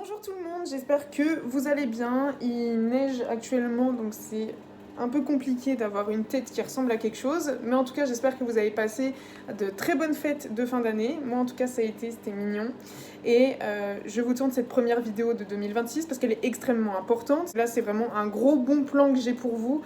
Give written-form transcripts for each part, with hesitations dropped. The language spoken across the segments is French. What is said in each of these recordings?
Bonjour tout le monde, j'espère que vous allez bien. Il neige actuellement, donc c'est un peu compliqué d'avoir une tête qui ressemble à quelque chose. Mais en tout cas, j'espère que vous avez passé de très bonnes fêtes de fin d'année. Moi, en tout cas, ça a été, c'était mignon. Et je vous tourne cette première vidéo de 2026 parce qu'elle est extrêmement importante. Là, c'est vraiment un gros bon plan que j'ai pour vous,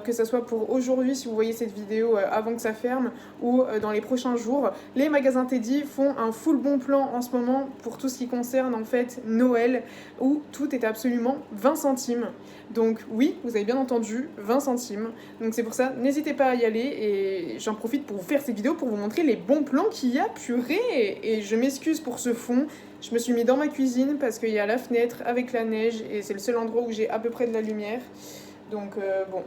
que ce soit pour aujourd'hui, si vous voyez cette vidéo avant que ça ferme, ou dans les prochains jours. Les magasins Teddy font un full bon plan en ce moment pour tout ce qui concerne en fait Noël, où tout est absolument 20 centimes. Donc oui, vous avez bien entendu, 20 centimes. Donc c'est pour ça, n'hésitez pas à y aller et j'en profite pour vous faire cette vidéo pour vous montrer les bons plans qu'il y a, purée. Et je m'excuse pour ce fond, je me suis mis dans ma cuisine parce qu'il y a la fenêtre avec la neige et c'est le seul endroit où j'ai à peu près de la lumière. Donc bon.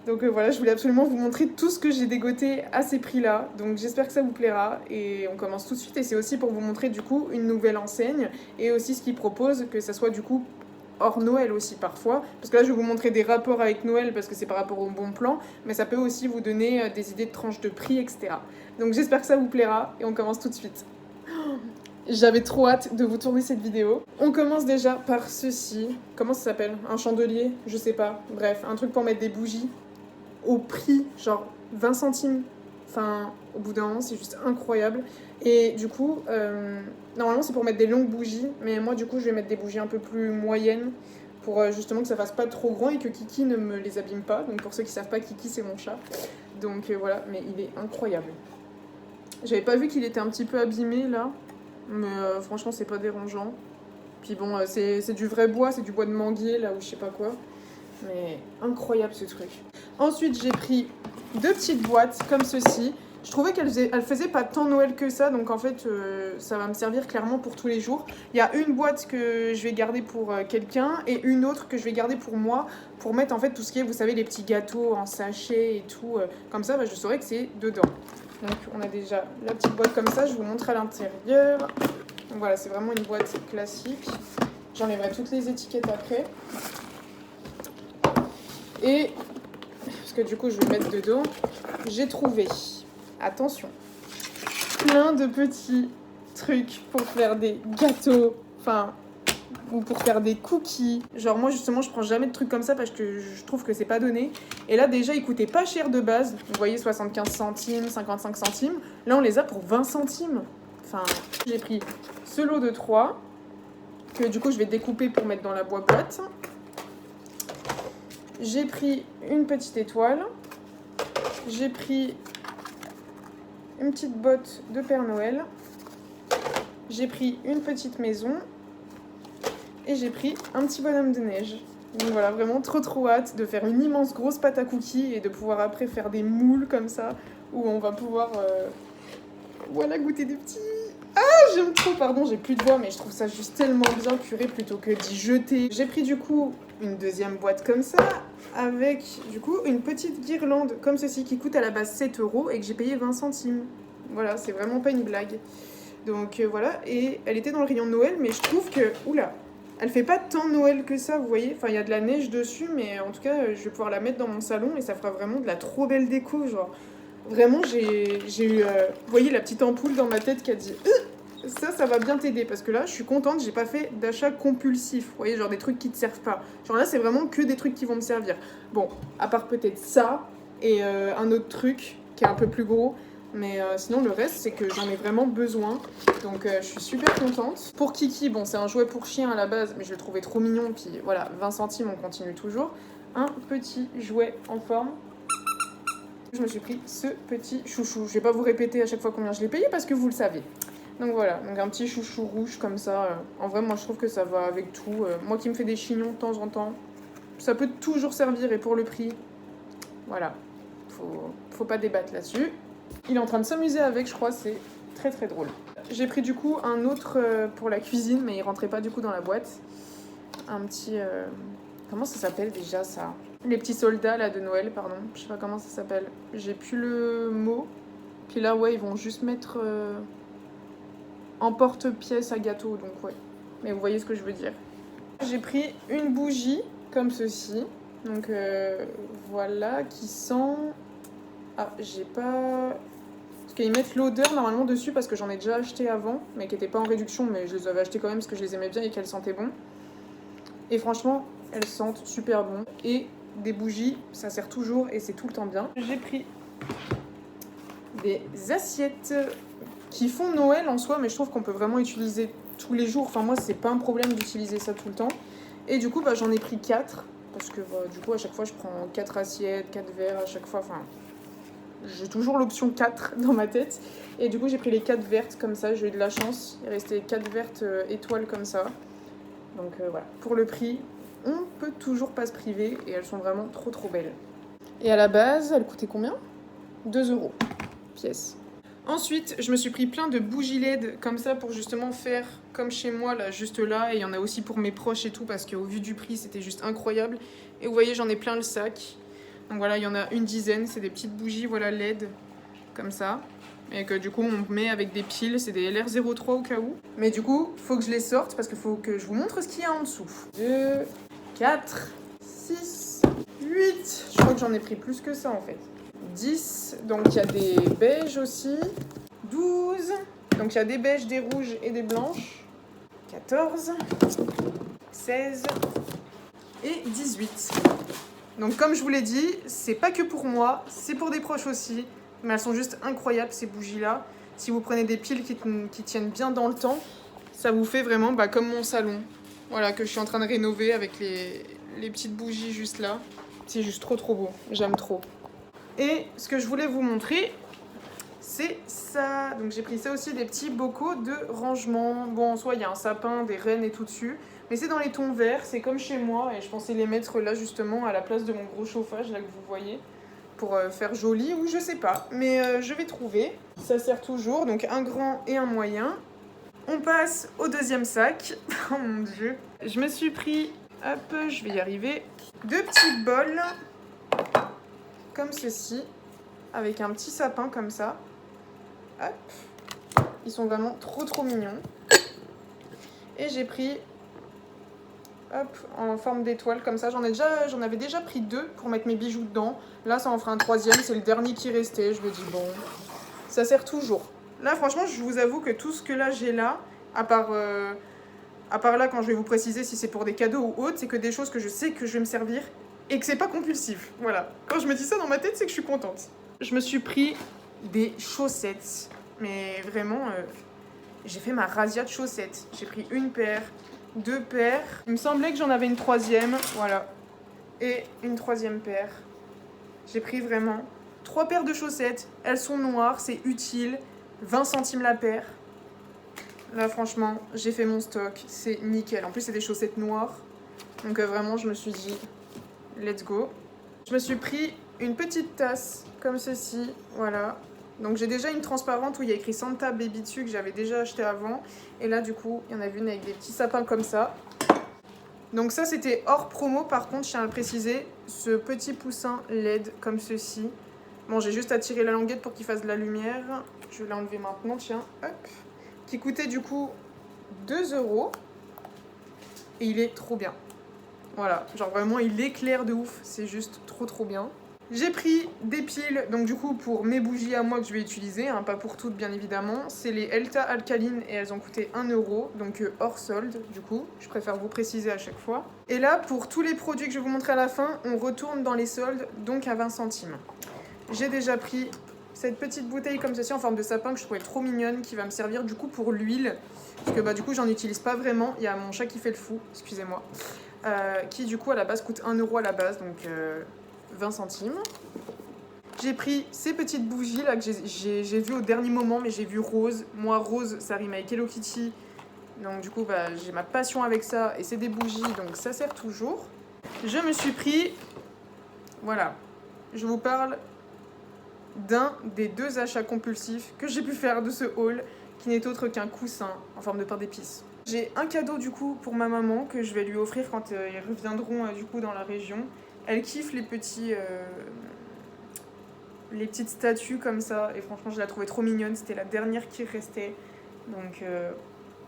Donc voilà, je voulais absolument vous montrer tout ce que j'ai dégoté à ces prix-là. Donc j'espère que ça vous plaira et on commence tout de suite. Et c'est aussi pour vous montrer du coup une nouvelle enseigne et aussi ce qu'ils proposent, que ça soit du coup hors Noël aussi parfois. Parce que là je vais vous montrer des rapports avec Noël parce que c'est par rapport au bon plan, mais ça peut aussi vous donner des idées de tranches de prix, etc. Donc j'espère que ça vous plaira et on commence tout de suite. J'avais trop hâte de vous tourner cette vidéo. On commence déjà par ceci. Comment ça s'appelle? Un chandelier? Je sais pas. Bref, un truc pour mettre des bougies au prix, genre 20 centimes. Enfin, au bout d'un moment, c'est juste incroyable. Et du coup, normalement, c'est pour mettre des longues bougies. Mais moi, du coup, je vais mettre des bougies un peu plus moyennes pour justement que ça fasse pas trop grand et que Kiki ne me les abîme pas. Donc, pour ceux qui savent pas, Kiki, c'est mon chat. Donc, voilà. Mais il est incroyable. J'avais pas vu qu'il était un petit peu abîmé, là. Mais franchement, c'est pas dérangeant. Puis bon, c'est du vrai bois, c'est du bois de manguier, là, ou je sais pas quoi. Mais incroyable ce truc. Ensuite, j'ai pris deux petites boîtes comme ceci. Je trouvais qu'elles faisaient pas tant Noël que ça, donc en fait, ça va me servir clairement pour tous les jours. Il y a une boîte que je vais garder pour quelqu'un et une autre que je vais garder pour moi, pour mettre en fait tout ce qui est, vous savez, les petits gâteaux en sachet et tout. Comme ça, je saurai que c'est dedans. Donc on a déjà la petite boîte comme ça, je vous montre à l'intérieur. Donc voilà, c'est vraiment une boîte classique. J'enlèverai toutes les étiquettes après. Et, parce que du coup je vais mettre dedans, j'ai trouvé, attention, plein de petits trucs pour faire des gâteaux, enfin, ou pour faire des cookies. Genre moi justement je prends jamais de trucs comme ça parce que je trouve que c'est pas donné. Et là déjà ils coûtaient pas cher de base, vous voyez 75 centimes, 55 centimes. Là on les a pour 20 centimes. Enfin, j'ai pris ce lot de 3, que du coup je vais découper pour mettre dans la boîte. J'ai pris une petite étoile. J'ai pris une petite botte de Père Noël. J'ai pris une petite maison. Et j'ai pris un petit bonhomme de neige. Donc voilà, vraiment trop hâte de faire une immense grosse pâte à cookies et de pouvoir après faire des moules comme ça, où on va pouvoir voilà, goûter des petits... Ah, j'aime trop, pardon, j'ai plus de voix, mais je trouve ça juste tellement bien, purée, plutôt que d'y jeter. J'ai pris du coup une deuxième boîte comme ça, avec du coup une petite guirlande comme ceci qui coûte à la base 7 € et que j'ai payé 20 centimes. Voilà, c'est vraiment pas une blague. Donc voilà, et elle était dans le rayon de Noël, mais je trouve que... Oula, elle fait pas tant Noël que ça, vous voyez. Enfin, il y a de la neige dessus, mais en tout cas, je vais pouvoir la mettre dans mon salon et ça fera vraiment de la trop belle déco, genre... Vraiment, j'ai eu, vous voyez, la petite ampoule dans ma tête qui a dit ça va bien t'aider. Parce que là, je suis contente, j'ai pas fait d'achat compulsif. Vous voyez, genre des trucs qui te servent pas. Genre là, c'est vraiment que des trucs qui vont me servir. Bon, à part peut-être ça et un autre truc qui est un peu plus gros. Mais sinon, le reste, c'est que j'en ai vraiment besoin. Donc, je suis super contente. Pour Kiki, bon, c'est un jouet pour chien à la base, mais je le trouvais trop mignon. Puis voilà, 20 centimes, on continue toujours. Un petit jouet en forme. Je me suis pris ce petit chouchou. Je vais pas vous répéter à chaque fois combien je l'ai payé parce que vous le savez. Donc voilà, donc un petit chouchou rouge comme ça. En vrai, moi je trouve que ça va avec tout. Moi qui me fais des chignons de temps en temps, ça peut toujours servir et pour le prix, voilà, faut pas débattre là-dessus. Il est en train de s'amuser avec, je crois, c'est très drôle. J'ai pris du coup un autre pour la cuisine, mais il rentrait pas du coup dans la boîte. Un petit... Comment ça s'appelle déjà ça? Les petits soldats là de Noël, pardon. Je sais pas comment ça s'appelle. J'ai plus le mot. Puis là, ouais, ils vont juste mettre en porte-pièce à gâteau, donc ouais. Mais vous voyez ce que je veux dire. J'ai pris une bougie comme ceci. Donc voilà, qui sent... Ah, j'ai pas Parce qu'ils mettent l'odeur normalement dessus parce que j'en ai déjà acheté avant, mais qui n'étaient pas en réduction, mais je les avais achetés quand même parce que je les aimais bien et qu'elles sentaient bon. Et franchement, elles sentent super bon. Et des bougies, ça sert toujours et c'est tout le temps bien. J'ai pris des assiettes qui font Noël en soi, mais je trouve qu'on peut vraiment utiliser tous les jours. Enfin moi, c'est pas un problème d'utiliser ça tout le temps. Et du coup, j'en ai pris 4. Parce que du coup, à chaque fois, je prends 4 assiettes, 4 verres à chaque fois. Enfin, j'ai toujours l'option 4 dans ma tête. Et du coup, j'ai pris les 4 vertes comme ça. J'ai eu de la chance. Il restait 4 vertes étoiles comme ça. Donc voilà. Pour le prix, on peut toujours pas se priver. Et elles sont vraiment trop trop belles. Et à la base, elles coûtaient combien ? 2 € pièce. Ensuite, je me suis pris plein de bougies LED comme ça pour justement faire comme chez moi, là, juste là. Et il y en a aussi pour mes proches et tout, parce qu'au vu du prix, c'était juste incroyable. Et vous voyez, j'en ai plein le sac. Donc voilà, il y en a une dizaine. C'est des petites bougies, voilà, LED, comme ça. Et que du coup, on met avec des piles. C'est des LR03 au cas où. Mais du coup, il faut que je les sorte, parce qu'il faut que je vous montre ce qu'il y a en dessous. 2, 4, 6, 8. Je crois que j'en ai pris plus que ça, en fait. 10, donc il y a des beiges aussi. 12, donc il y a des beiges, des rouges et des blanches. 14, 16 et 18. Donc comme je vous l'ai dit, c'est pas que pour moi, c'est pour des proches aussi. Mais elles sont juste incroyables ces bougies-là. Si vous prenez des piles qui tiennent bien dans le temps, ça vous fait vraiment comme mon salon. Voilà, que je suis en train de rénover avec les petites bougies juste là. C'est juste trop trop beau, j'aime trop. Et ce que je voulais vous montrer, c'est ça. Donc j'ai pris ça aussi, des petits bocaux de rangement. Bon, en soi, il y a un sapin, des rennes et tout dessus. Mais c'est dans les tons verts, c'est comme chez moi. Et je pensais les mettre là, justement, à la place de mon gros chauffage, là que vous voyez. Pour faire joli, ou je sais pas. Mais je vais trouver. Ça sert toujours, donc un grand et un moyen. On passe au deuxième sac. Oh mon dieu. Je me suis pris, hop, je vais y arriver, 2 petits bols. Comme ceci, avec un petit sapin comme ça. Hop. Ils sont vraiment trop trop mignons. Et j'ai pris, hop, en forme d'étoile comme ça. J'en avais déjà pris 2 pour mettre mes bijoux dedans. Là, ça en fera un 3e. C'est le dernier qui restait. Je me dis, bon, ça sert toujours. Là, franchement, je vous avoue que tout ce que là j'ai là, à part là, quand je vais vous préciser si c'est pour des cadeaux ou autre, c'est que des choses que je sais que je vais me servir et que c'est pas compulsif. Voilà. Quand je me dis ça dans ma tête, c'est que je suis contente. Je me suis pris des chaussettes. Mais vraiment, j'ai fait ma razzia de chaussettes. J'ai pris une paire, 2 paires. Il me semblait que j'en avais une 3e. Voilà. Et une 3e paire. J'ai pris vraiment 3 paires de chaussettes. Elles sont noires, c'est utile. 20 centimes la paire. Là, franchement, j'ai fait mon stock. C'est nickel. En plus, c'est des chaussettes noires. Donc vraiment, je me suis dit, let's go. Je me suis pris une petite tasse comme ceci. Voilà. Donc j'ai déjà une transparente où il y a écrit Santa Baby dessus que j'avais déjà acheté avant. Et là, du coup, il y en a une avec des petits sapins comme ça. Donc ça, c'était hors promo. Par contre, je tiens à le préciser, ce petit poussin LED comme ceci. Bon, j'ai juste à tirer la languette pour qu'il fasse de la lumière. Je vais l'enlever maintenant, tiens. Hop. Qui coûtait du coup 2 €. Et il est trop bien. Voilà, genre vraiment il éclaire de ouf, c'est juste trop trop bien. J'ai pris des piles, donc du coup pour mes bougies à moi que je vais utiliser, hein, pas pour toutes bien évidemment. C'est les Elta Alkaline et elles ont coûté 1 €, donc hors solde du coup. Je préfère vous préciser à chaque fois. Et là pour tous les produits que je vais vous montrer à la fin, on retourne dans les soldes, donc à 20 centimes. J'ai déjà pris cette petite bouteille comme ceci en forme de sapin que je trouvais trop mignonne, qui va me servir du coup pour l'huile. Parce que du coup j'en utilise pas vraiment, il y a mon chat qui fait le fou, excusez-moi. Qui du coup à la base coûte 1 € à la base, donc 20 centimes. J'ai pris ces petites bougies là que j'ai vues au dernier moment, mais j'ai vu rose. Moi rose ça rime avec Hello Kitty, donc du coup j'ai ma passion avec ça, et c'est des bougies donc ça sert toujours. Je me suis pris, voilà, je vous parle d'un des 2 achats compulsifs que j'ai pu faire de ce haul, qui n'est autre qu'un coussin en forme de pain d'épices. J'ai un cadeau du coup pour ma maman que je vais lui offrir quand ils reviendront du coup dans la région. Elle kiffe les petites statues comme ça, et franchement je la trouvais trop mignonne, c'était la dernière qui restait. Donc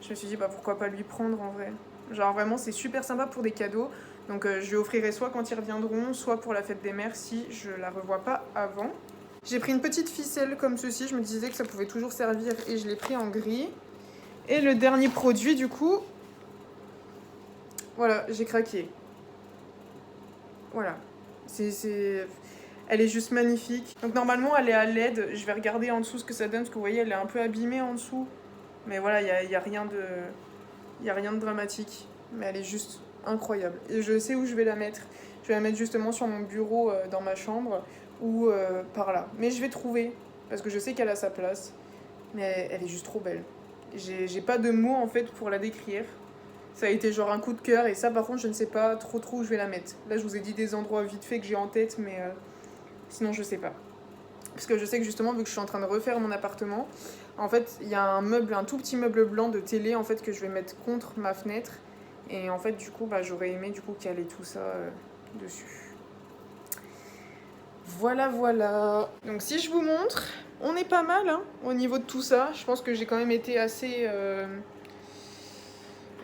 je me suis dit pourquoi pas lui prendre en vrai. Genre vraiment c'est super sympa pour des cadeaux. Donc je lui offrirai soit quand ils reviendront, soit pour la fête des mères si je la revois pas avant. J'ai pris une petite ficelle comme ceci, je me disais que ça pouvait toujours servir et je l'ai pris en gris. Et le dernier produit du coup, voilà, j'ai craqué. Voilà, elle est juste magnifique. Donc normalement elle est à LED, je vais regarder en dessous ce que ça donne, parce que vous voyez elle est un peu abîmée en dessous. Mais voilà, il y a rien de dramatique, mais elle est juste incroyable. Et je sais où je vais la mettre. Je vais la mettre justement sur mon bureau dans ma chambre ou par là. Mais je vais trouver, parce que je sais qu'elle a sa place. Mais elle est juste trop belle. J'ai pas de mots en fait pour la décrire. Ça a été genre un coup de cœur et ça par contre je ne sais pas trop où je vais la mettre. Là je vous ai dit des endroits vite fait que j'ai en tête mais sinon je sais pas. Parce que je sais que justement vu que je suis en train de refaire mon appartement, en fait il y a un tout petit meuble blanc de télé en fait que je vais mettre contre ma fenêtre. Et en fait du coup j'aurais aimé du coup caler tout ça dessus. Voilà. Donc si je vous montre, on est pas mal hein, au niveau de tout ça. Je pense que j'ai quand même été assez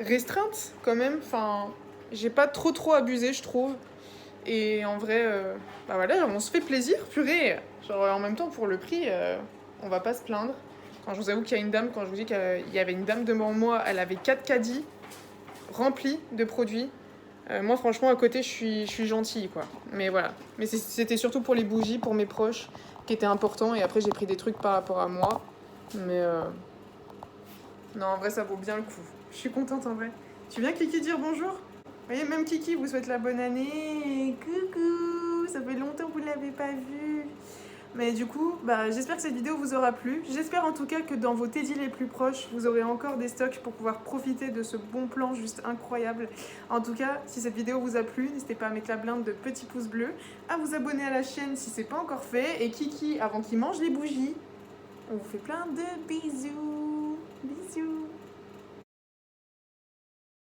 restreinte quand même. Enfin, j'ai pas trop abusé je trouve. Et en vrai, bah voilà, on se fait plaisir, purée. Genre en même temps pour le prix, on va pas se plaindre. Quand je vous avoue qu'il y a une dame, quand je vous dis qu'il y avait une dame devant moi, elle avait 4 caddies remplis de produits. Moi franchement à côté je suis gentille quoi. Mais voilà. Mais c'était surtout pour les bougies, pour mes proches, qui était important. Et après j'ai pris des trucs par rapport à moi. Mais non en vrai ça vaut bien le coup. Je suis contente en vrai. Tu viens Kiki dire bonjour? Vous voyez même Kiki vous souhaite la bonne année. Coucou, ça fait longtemps que vous ne l'avez pas vue. Mais du coup, j'espère que cette vidéo vous aura plu. J'espère en tout cas que dans vos Teddy les plus proches, vous aurez encore des stocks pour pouvoir profiter de ce bon plan juste incroyable. En tout cas, si cette vidéo vous a plu, n'hésitez pas à mettre la blinde de petits pouces bleus, à vous abonner à la chaîne si c'est pas encore fait. Et Kiki, avant qu'il mange les bougies, on vous fait plein de bisous. Bisous.